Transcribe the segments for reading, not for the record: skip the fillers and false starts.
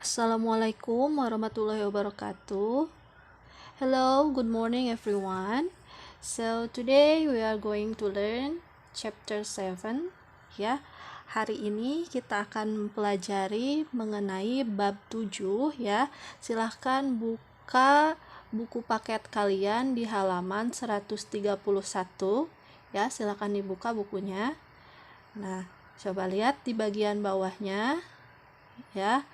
Assalamualaikum warahmatullahi wabarakatuh. Hello, good morning everyone. So today we are going to learn chapter 7 ya. Hari ini kita akan mempelajari mengenai bab 7 ya. Silahkan buka buku paket kalian di halaman 131 ya. Silahkan dibuka bukunya. Nah, coba lihat di bagian bawahnya ya.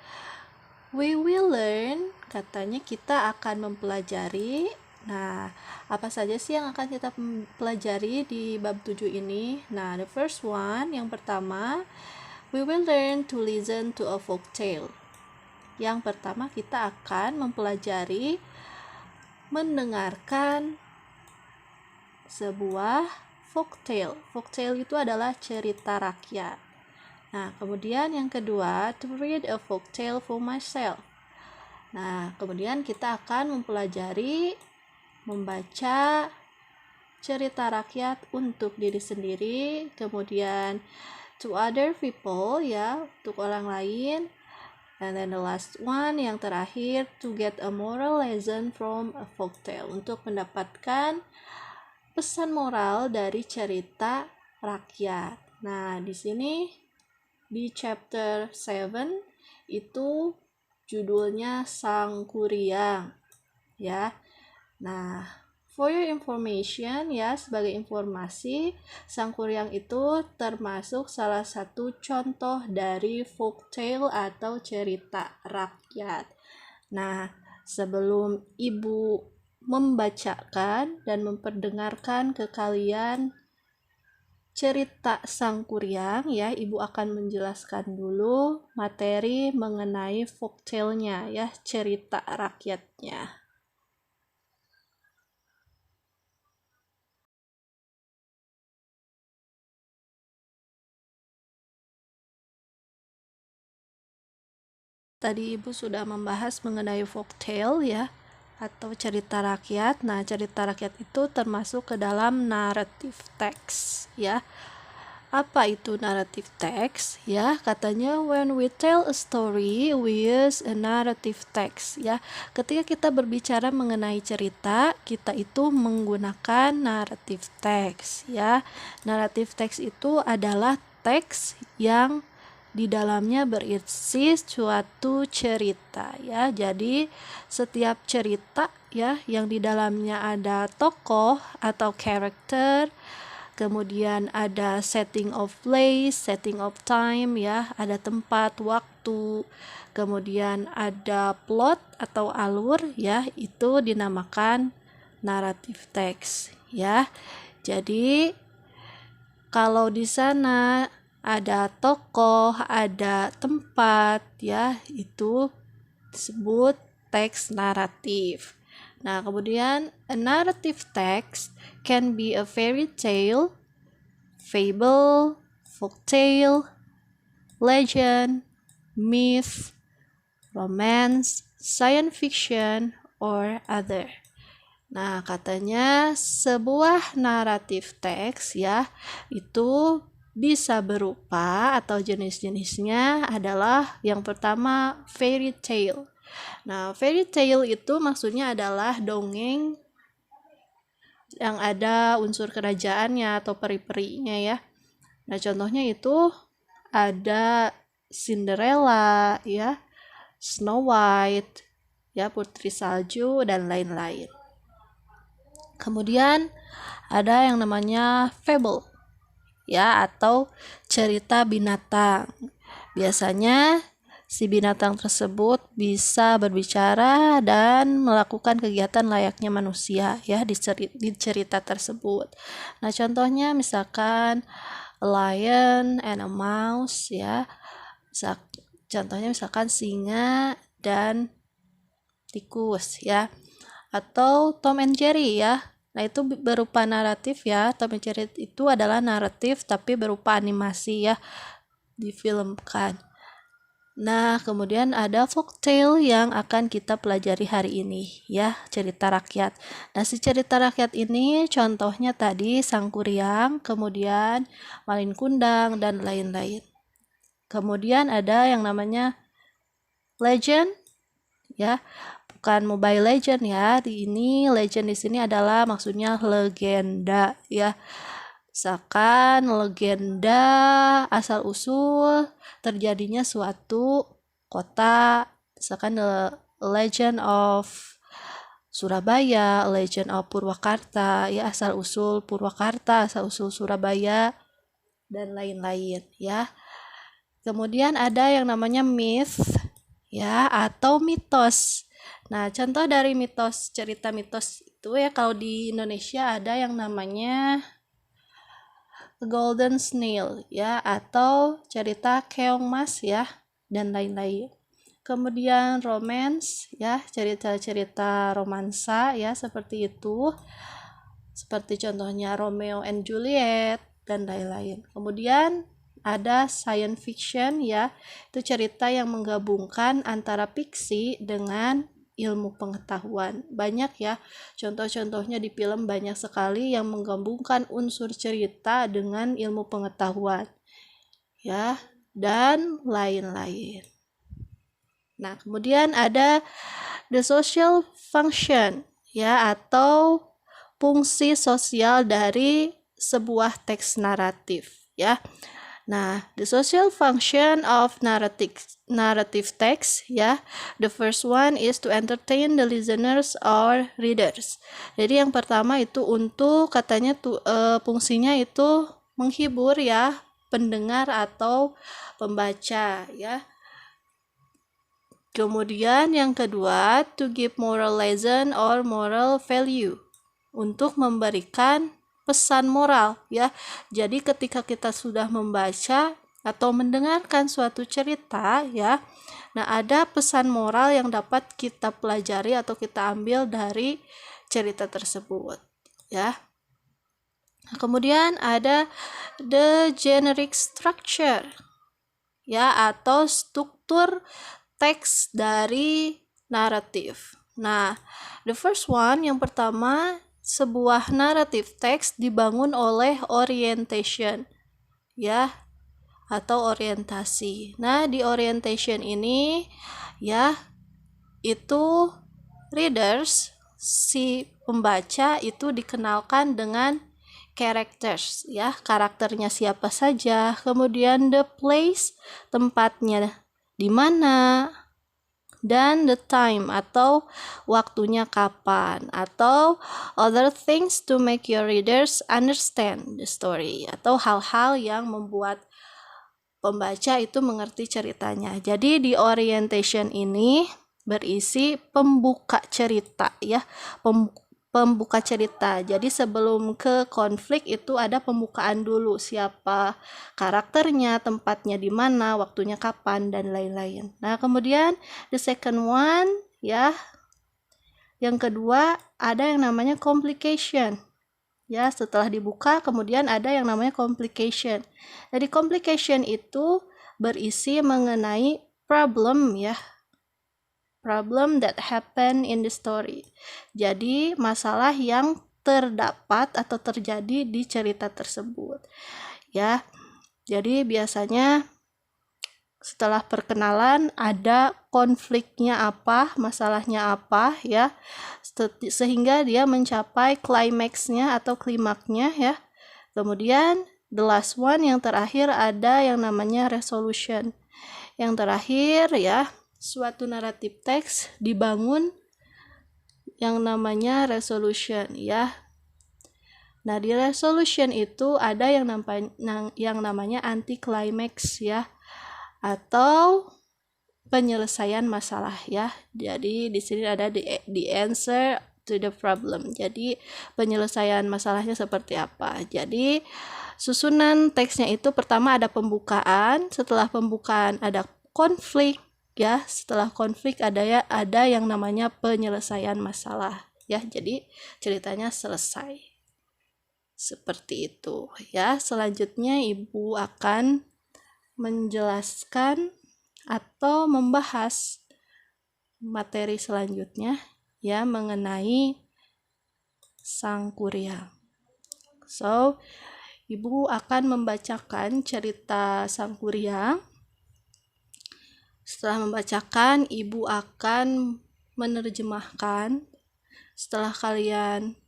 We will learn, katanya kita akan mempelajari. Nah, apa saja sih yang akan kita pelajari di bab 7 ini? Nah, the first one, yang pertama, we will learn to listen to a folk tale. Yang pertama, kita akan mempelajari mendengarkan sebuah folk tale. Folk tale itu adalah cerita rakyat. Nah, kemudian yang kedua, to read a folk tale for myself. Nah, kemudian kita akan mempelajari membaca cerita rakyat untuk diri sendiri, kemudian to other people ya, untuk orang lain. And then the last one, yang terakhir, to get a moral lesson from a folk tale, untuk mendapatkan pesan moral dari cerita rakyat. Nah, di sini di chapter 7 itu judulnya Sang Kuryang ya. Nah, for your information ya, sebagai informasi, Sang Kuryang itu termasuk salah satu contoh dari folk tale atau cerita rakyat. Nah, sebelum Ibu membacakan dan memperdengarkan ke kalian cerita Sang Kuryang ya, Ibu akan menjelaskan dulu materi mengenai folktale-nya ya, cerita rakyatnya. Tadi Ibu sudah membahas mengenai folktale ya, atau cerita rakyat. Nah, cerita rakyat itu termasuk ke dalam narrative text ya. Apa itu narrative text? Ya, katanya when we tell a story, we use a narrative text. Ya, ketika kita berbicara mengenai cerita, kita itu menggunakan narrative text. Ya, narrative text itu adalah teks yang di dalamnya berisi suatu cerita. Ya, jadi setiap cerita ya yang di dalamnya ada tokoh atau karakter, kemudian ada setting of place, setting of time ya, ada tempat, waktu, kemudian ada plot atau alur ya, itu dinamakan narrative text ya. Jadi kalau di sana ada tokoh, ada tempat ya, itu disebut teks naratif. Nah, kemudian a narrative text can be a fairy tale, fable, folktale, legend, myth, romance, science fiction, or other. Nah, katanya sebuah naratif teks ya, itu bisa berupa atau jenis-jenisnya adalah yang pertama fairy tale. Nah, fairy tale itu maksudnya adalah dongeng yang ada unsur kerajaannya atau peri-perinya ya. Nah, contohnya itu ada Cinderella ya, Snow White ya, Putri Salju dan lain-lain. Kemudian ada yang namanya fable ya, atau cerita binatang. Biasanya si binatang tersebut bisa berbicara dan melakukan kegiatan layaknya manusia ya di cerita tersebut. Nah, contohnya misalkan a lion and a mouse ya. Contohnya misalkan singa dan tikus ya. Atau Tom and Jerry ya. Nah, itu berupa naratif ya. Tom and Jerry itu adalah naratif tapi berupa animasi ya, difilmkan. Nah, kemudian ada folktale yang akan kita pelajari hari ini ya, cerita rakyat. Nah, si cerita rakyat ini contohnya tadi Sang Kuryang, kemudian Malin Kundang dan lain-lain. Kemudian ada yang namanya Legend, ya, bukan Mobile Legend ya. Ini legend di sini adalah maksudnya legenda, ya. Misalkan legenda asal usul terjadinya suatu kota, misalkan the Legend of Surabaya, Legend of Purwakarta, ya, asal usul Purwakarta, asal usul Surabaya, dan lain-lain, ya. Kemudian ada yang namanya myth, ya, atau mitos. Nah, contoh dari mitos, cerita mitos itu ya, kalau di Indonesia ada yang namanya Golden Snail, ya, atau cerita keong mas, ya, dan lain-lain. Kemudian romance, ya, cerita-cerita romansa, ya, seperti itu. Seperti contohnya Romeo and Juliet dan lain-lain. Kemudian ada science fiction, ya, itu cerita yang menggabungkan antara fiksi dengan ilmu pengetahuan. Banyak ya contoh-contohnya di film, banyak sekali yang menggabungkan unsur cerita dengan ilmu pengetahuan, ya, dan lain-lain. Nah, kemudian ada the social function, ya, atau fungsi sosial dari sebuah teks naratif, ya. Nah, the social function of narrative text, ya. The first one is to entertain the listeners or readers. Jadi yang pertama itu untuk katanya fungsinya itu menghibur, ya, pendengar atau pembaca, ya. Kemudian yang kedua, to give moral lesson or moral value, untuk memberikan pesan moral, ya. Jadi ketika kita sudah membaca atau mendengarkan suatu cerita, ya, nah ada pesan moral yang dapat kita pelajari atau kita ambil dari cerita tersebut, ya. Nah, kemudian ada the generic structure, ya, atau struktur teks dari naratif. Nah, the first one, yang pertama, sebuah naratif teks dibangun oleh orientation, ya, atau orientasi. Nah, di orientation ini, ya, itu readers, si pembaca itu dikenalkan dengan characters, ya, karakternya siapa saja. Kemudian the place, tempatnya di mana, dan the time atau waktunya kapan, atau other things to make your readers understand the story, atau hal-hal yang membuat pembaca itu mengerti ceritanya. Jadi di orientation ini berisi pembuka cerita, ya, pembuka cerita. Jadi sebelum ke konflik itu ada pembukaan dulu, siapa karakternya, tempatnya di mana, waktunya kapan, dan lain-lain. Nah, kemudian the second one, ya, yang kedua ada yang namanya complication. Ya, setelah dibuka kemudian ada yang namanya complication. Jadi complication itu berisi mengenai problem, ya. Problem that happen in the story. Jadi masalah yang terdapat atau terjadi di cerita tersebut, ya. Jadi biasanya setelah perkenalan ada konfliknya apa, masalahnya apa, ya, sehingga dia mencapai klimaksnya atau klimaknya, ya. Kemudian the last one, yang terakhir, ada yang namanya resolution. Yang terakhir, ya, suatu naratif teks dibangun yang namanya resolution, ya. Nah, di resolution itu ada yang namanya anti climax, ya, atau penyelesaian masalah, ya. Jadi di sini ada the answer to the problem. Jadi penyelesaian masalahnya seperti apa. Jadi susunan teksnya itu pertama ada pembukaan, setelah pembukaan ada konflik, ya. Setelah konflik ada yang namanya penyelesaian masalah, ya. Jadi ceritanya selesai. Seperti itu, ya. Selanjutnya Ibu akan menjelaskan atau membahas materi selanjutnya, ya, mengenai Sang Kuryang. So, Ibu akan membacakan cerita Sang Kuryang Setelah membacakan, ibu akan menerjemahkan. Setelah kalian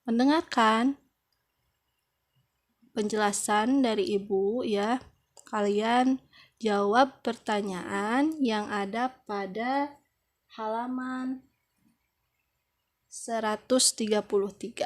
mendengarkan penjelasan dari ibu ya, kalian jawab pertanyaan yang ada pada halaman 133.